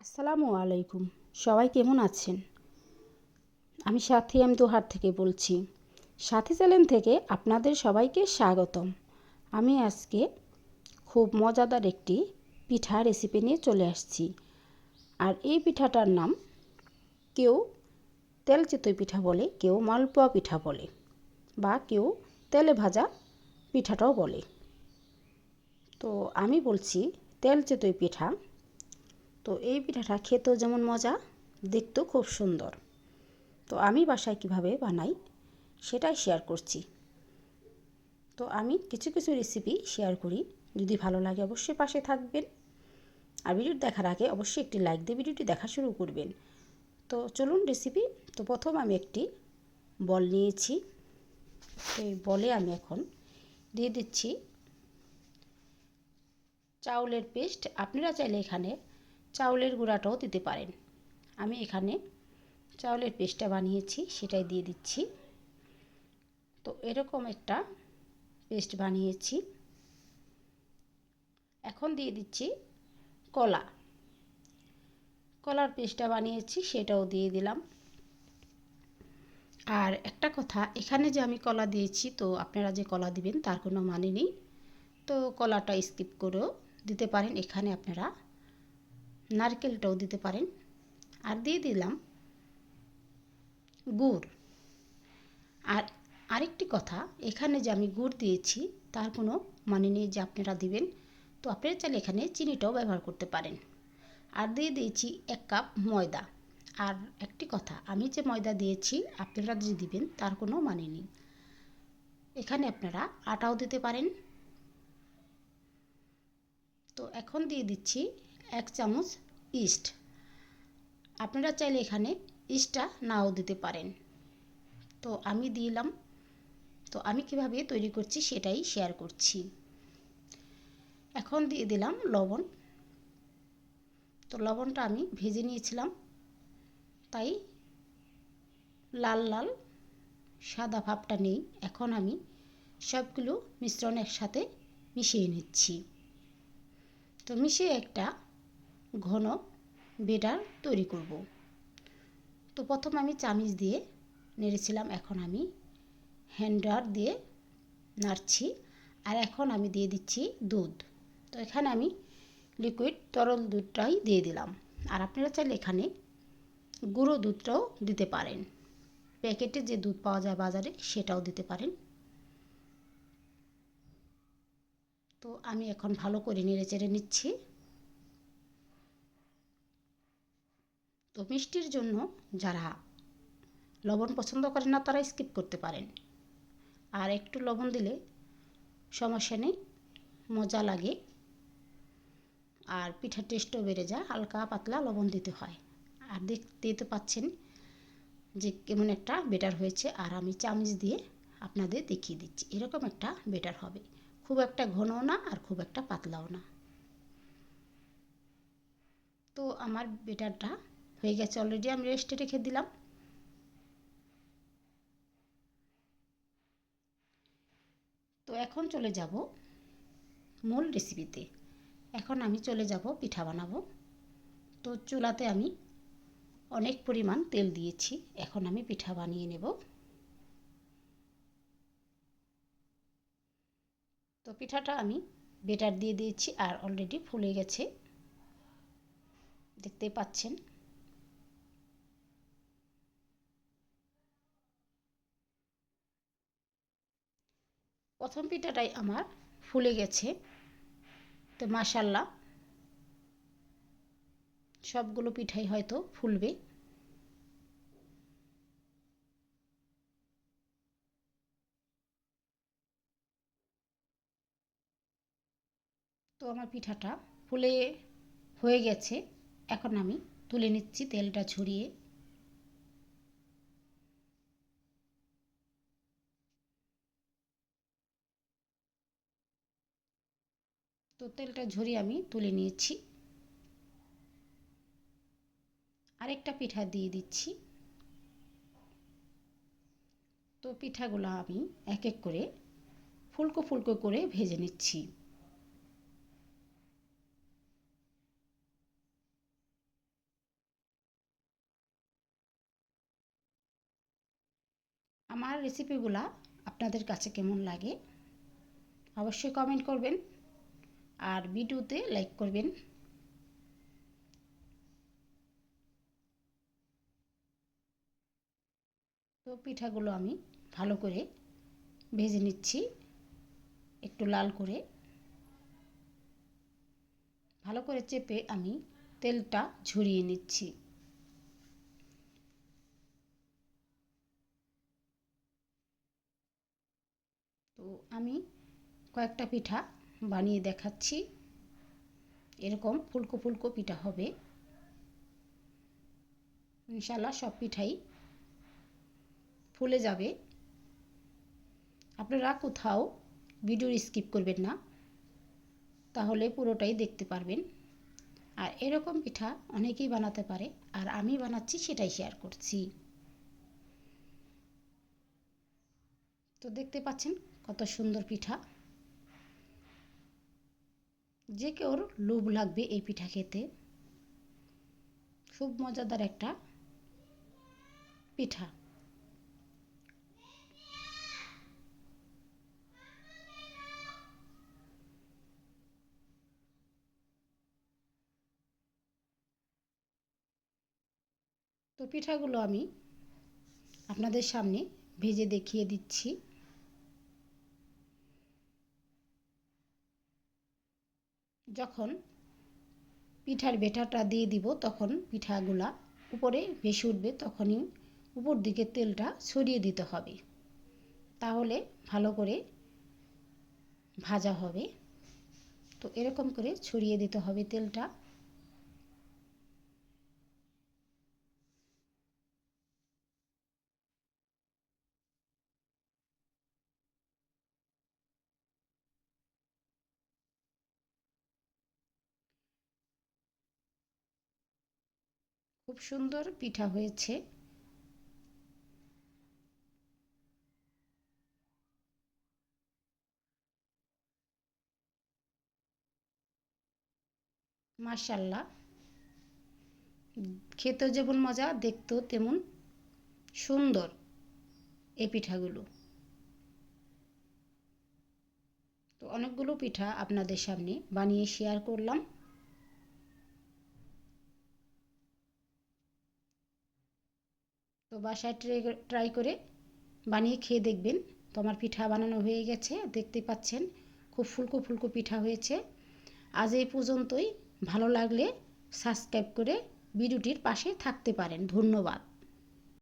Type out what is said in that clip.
আসসালামু আলাইকুম। সবাই কেমন আছেন? আমি সাথী দোহার থেকে বলছি। সাথী চ্যানেল থেকে আপনাদের সবাইকে স্বাগতম। আমি আজকে খুব মজাদার একটি পিঠা রেসিপি নিয়ে চলে আসছি। আর এই পিঠাটার নাম কেউ তেল চিতই পিঠা বলে, কেউ মালপোয়া পিঠা বলে, বা কেউ তেলে ভাজা পিঠাটাও বলে। তো আমি বলছি তেল চিতই পিঠা। তো এই পিঠাটা খেতেও যেমন মজা, দেখতেও খুব সুন্দর। তো আমি বাসায় কিভাবে বানাই সেটাই শেয়ার করছি। তো আমি কিছু কিছু রেসিপি শেয়ার করি। যদি ভালো লাগে অবশ্যই পাশে থাকবেন। আর ভিডিওটি দেখার আগে অবশ্যই একটি লাইক দিয়ে ভিডিওটি দেখা শুরু করবেন। তো চলুন রেসিপি। তো প্রথম আমি একটি বল নিয়েছি। এই বলে আমি এখন দিয়ে দিচ্ছি চাউলের পেস্ট। আপনারা চাইলে এখানে চাউলের গুঁড়াটাও দিতে পারেন। আমি এখানে চাউলের পেস্টটা বানিয়েছি সেটাই দিয়ে দিচ্ছি। তো এরকম একটা পেস্ট বানিয়েছি। এখন দিয়ে দিচ্ছি কলা। কলার পেস্টটা বানিয়েছি সেটাও দিয়ে দিলাম। আর একটা কথা, এখানে যে আমি কলা দিয়েছি, তো আপনারা যে কলা দিবেন তার কোনো মানে নেই। তো কলাটা স্কিপ করেও দিতে পারেন। এখানে আপনারা নারকেলটাও দিতে পারেন। আর দিয়ে দিলাম গুড়। আর আরেকটি কথা, এখানে যে আমি গুড় দিয়েছি তার কোনো মানে নেই যে আপনারা দিবেন। তো আপনারা চাইলে এখানে চিনিটাও ব্যবহার করতে পারেন। আর দিয়ে দিয়েছি 1 কাপ ময়দা। আর একটি কথা, আমি যে ময়দা দিয়েছি আপনারা যে দিবেন তার কোনো মানে নেই। এখানে আপনারা আটাও দিতে পারেন। তো এখন দিয়ে দিচ্ছি 1 চামচ ইস্ট। আপনারা চাইলে এখানে ইস্টটা নাও দিতে পারেন। তো আমি দিলাম। তো আমি কিভাবে তৈরি করছি সেটাই শেয়ার করছি। এখন দিয়ে দিলাম লবণ। তো লবণটা আমি ভেজে নিয়েছিলাম, তাই লাল লাল সাদা ভাবটা নেই। এখন আমি সবগুলো মিশ্রণ একসাথে মিশিয়ে নিচ্ছি। তো মিশিয়ে একটা ঘন বেটার তৈরি করব। তো প্রথম আমি চামিচ দিয়ে নেড়েছিলাম, এখন আমি হ্যান্ডার দিয়ে নাড়ছি। আর এখন আমি দিয়ে দিচ্ছি দুধ। তো এখানে আমি লিকুইড তরল দুধটাই দিয়ে দিলাম। আর আপনারা চাইলে এখানে গুঁড়ো দুধটাও দিতে পারেন। প্যাকেটে যে দুধ পাওয়া যায় বাজারে সেটাও দিতে পারেন। তো আমি এখন ভালো করে নেড়ে চেড়ে নিচ্ছি। তো মিষ্টির জন্য যারা লবণ পছন্দ করেন না তারা স্কিপ করতে পারেন। আর একটু লবণ দিলে সমস্যা নেই, মজা লাগে। আর পিঠার টেস্টও বেড়ে যায়। হালকা পাতলা লবণ দিতে হয়। আর দেখতেই তো পাচ্ছেন যে কেমন একটা বেটার হয়েছে। আর আমি চামচ দিয়ে আপনাদের দেখিয়ে দিচ্ছি, এরকম একটা বেটার হবে। খুব একটা ঘনও না আর খুব একটা পাতলাও না। তো আমার বেটারটা হয়ে গেছে অলরেডি, আমি রেস্টে রেখে দিলাম। তো এখন চলে যাব মূল রেসিপিতে। এখন আমি চলে যাব পিঠা বানাবো। তো চুলাতে আমি অনেক পরিমাণ তেল দিয়েছি। এখন আমি পিঠা বানিয়ে নেব। তো পিঠাটা আমি বেটার দিয়ে দিয়েছি আর অলরেডি ফুলে গেছে, দেখতেই পাচ্ছেন। প্রথম পিঠাটাই আমার ফুলে গেছে। তো মাশাল্লাহ সবগুলো পিঠাই হয়তো ফুলবে। তো আমার পিঠাটা ফুলে হয়ে গেছে। এখন আমি তুলে নিচ্ছি তেলটা ঝরিয়ে। তো তেলটা ঝরিয়ে আমি তুলে নিয়েছি। আরেকটা পিঠা দিয়ে দিচ্ছি। তো পিঠাগুলো আমি এক এক করে ফুলকো ফুলকো করে ভেজে নিচ্ছি। আমার রেসিপিগুলা আপনাদের কাছে কেমন লাগে অবশ্যই কমেন্ট করবেন আর ভিডিওতে লাইক করবেন। তো পিঠাগুলো আমি ভালো করে ভেজে নিচ্ছি, একটু লাল করে। ভালো করে চেপে আমি তেলটা ঝরিয়ে নিচ্ছি। তো আমি কয়েকটা পিঠা বানিয়ে দেখাচ্ছি। এরকম ফুলকো ফুলকো পিঠা হবে। ইনশাআল্লাহ সব পিঠাই ফুলে যাবে। আপনারা কোথাও ভিডিও স্কিপ করবেন না, তাহলে পুরোটাই দেখতে পারবেন। আর এরকম পিঠা অনেকেই বানাতে পারে, আর আমি বানাচ্ছি সেটাই শেয়ার করছি। তো দেখতে পাচ্ছেন কত সুন্দর পিঠা। যে কেউর লোভ লাগবে এই পিঠা খেতে। খুব মজাদার একটা পিঠা। তো পিঠাগুলো আমি আপনাদের সামনে ভেজে দেখিয়ে দিচ্ছি। যখন পিঠার বেটাটা দিয়ে দিব তখন পিঠাগুলা উপরে ভেসে উঠবে, তখনই উপর দিকে তেলটা ছড়িয়ে দিতে হবে, তাহলে ভালো করে ভাজা হবে। তো এরকম করে ছড়িয়ে দিতে হবে তেলটা। খুব সুন্দর পিঠা হয়েছে। মাশাআল্লাহ, খেতেও যেমন মজা, দেখতেও তেমন সুন্দর এই পিঠাগুলো। তো অনেকগুলো পিঠা আপনাদের সামনে বানিয়ে শেয়ার করলাম। তো বাসায় ট্রাই করে বানিয়ে খেয়ে দেখবেন। তো আমার পিঠা বানানো হয়ে গেছে, দেখতে পাচ্ছেন খুব ফুলকো ফুলকো পিঠা হয়েছে। আজ এই পর্যন্তই। ভালো লাগলে সাবস্ক্রাইব করে ভিডিওটির পাশে থাকতে পারেন। ধন্যবাদ।